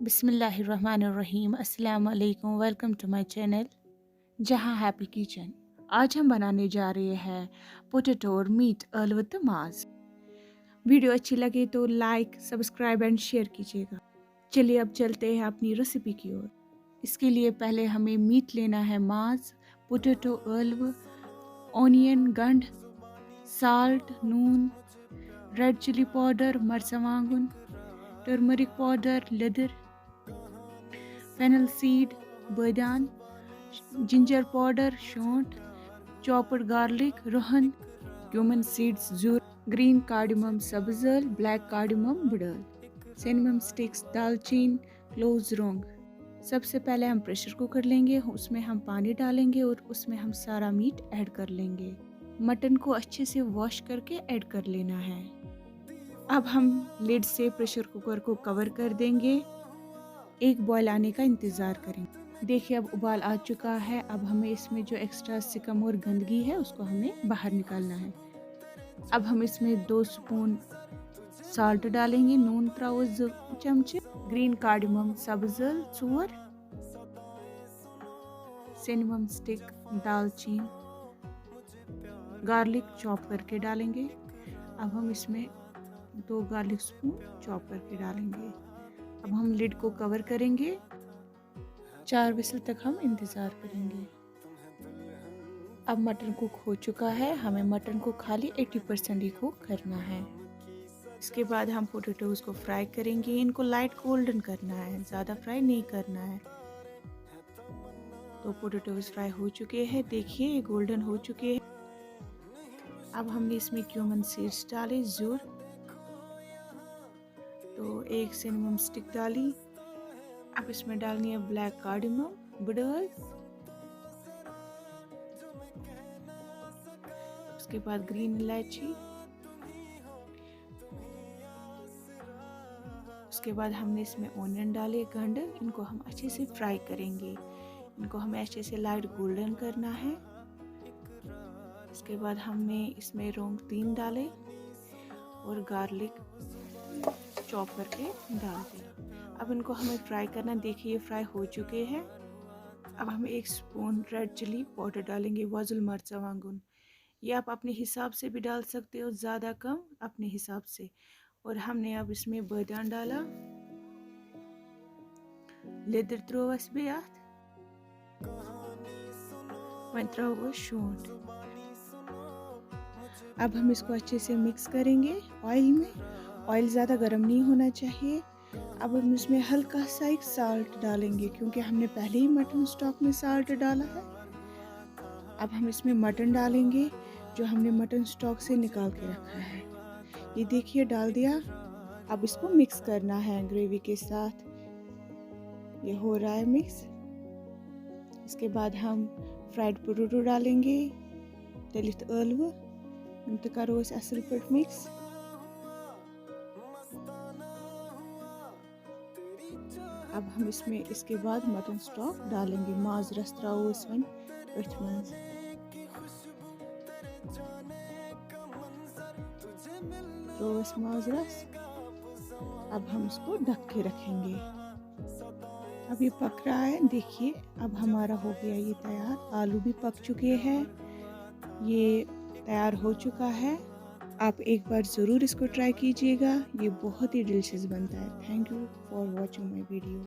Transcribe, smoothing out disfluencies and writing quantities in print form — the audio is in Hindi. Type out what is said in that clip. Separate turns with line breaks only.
बिस्मिल्लाहिर्रहमानिर्रहीम। अस्सलाम वालेकुम। वेलकम टू माय चैनल जहां हैप्पी किचन। आज हम बनाने जा रहे हैं पोटैटो और मीट अलवत माज। वीडियो अच्छी लगे तो लाइक सब्सक्राइब एंड शेयर कीजिएगा। चलिए अब चलते हैं अपनी रेसिपी की ओर। इसके लिए पहले हमें मीट लेना है, माज, पोटैटो, अलव, ऑनियन, गंढ, साल्ट, नून, रेड चिली पाउडर, मरचांगन, टर्मरिक पाउडर, लेदर, फेनल सीड, बादाम, जिंजर पाउडर, शोंठ, चॉप्ड गार्लिक, रोहन, क्यूमन सीड्स, जूर, ग्रीन कार्डमम, सब्ज़, ब्लैक कार्डमम, बड़ल, सिनेमम स्टिक्स, दालचीन, क्लोव्स, लौंग। सबसे पहले हम प्रेशर कुकर लेंगे, उसमें हम पानी डालेंगे और उसमें हम सारा मीट ऐड कर लेंगे। मटन को अच्छे से वॉश करके ऐड कर लेना है। अब हम लिड से प्रेशर कुकर को कवर कर देंगे। एक बॉयल आने का इंतज़ार करेंगे। देखिए अब उबाल आ चुका है। अब हमें इसमें जो एक्स्ट्रा सिकम और गंदगी है उसको हमें बाहर निकालना है। अब हम इसमें 2 स्पून साल्ट डालेंगे, नून त्राओ चमचे, ग्रीन कार्डमम सब्ज़ 4, सिनेमम स्टिक, दालचीन, गार्लिक चॉप करके डालेंगे। अब हम इसमें 2 गार्लिक स्पून चॉप करके डालेंगे। अब हम लिड को कवर करेंगे। 4 विसल तक हम इंतज़ार करेंगे। अब मटन कुक हो चुका है। हमें मटन को खाली 80% ही कुक करना है। इसके बाद हम पोटैटोज़ को फ्राई करेंगे। इनको लाइट गोल्डन करना है, ज़्यादा फ्राई नहीं करना है। तो पोटैटोज़ फ्राई हो चुके हैं, देखिए ये गोल्डन हो चुके हैं। अब हमने इसमें क्यूमन सीड्स डाले, जूर, तो 1 सिनेमम स्टिक डाली। अब इसमें डालनी है ब्लैक कार्डमम, बड़ल, उसके बाद ग्रीन इलायची, उसके बाद हमने इसमें ऑनियन डाले, गंढ। इनको हम अच्छे से फ्राई करेंगे। इनको हमें अच्छे से लाइट गोल्डन करना है। इसके बाद हमने इसमें लौंग 3 डाले और गार्लिक चॉप करके डाल दिया। अब इनको हमें फ्राई करना। देखिए ये फ्राई हो चुके हैं। अब हम 1 स्पून रेड चिली पाउडर डालेंगे, वाजुल मरचांगन। ये आप अपने हिसाब से भी डाल सकते हो, ज़्यादा कम अपने हिसाब से। और हमने अब इसमें बादाम डाला, लेदर त्रोवस बेयात, वहीं त्रोवस शोंठ। अब हम इसको अच्छे से मिक्स करेंगे ऑयल में। ऑयल ज़्यादा गर्म नहीं होना चाहिए। अब हम इसमें हल्का सा एक साल्ट डालेंगे क्योंकि हमने पहले ही मटन स्टॉक में साल्ट डाला है। अब हम इसमें मटन डालेंगे जो हमने मटन स्टॉक से निकाल के रखा है। ये देखिए डाल दिया। अब इसको मिक्स करना है ग्रेवी के साथ। ये हो रहा है मिक्स। इसके बाद हम फ्राइड पोटैटो डालेंगे, तलित अलव, तो करो इस असल पर मिक्स। अब हम इसमें इसके बाद मटन स्टॉक डालेंगे, माज रस त्राओ इसमें अथमंज। तो इस माज रस। अब हम इसको ढक के रखेंगे। अब ये पक रहा है, देखिए अब हमारा हो गया ये तैयार। आलू भी पक चुके हैं, ये तैयार हो चुका है। आप एक बार ज़रूर इसको ट्राई कीजिएगा, ये बहुत ही डिलीशियस बनता है। Thank you for watching my video.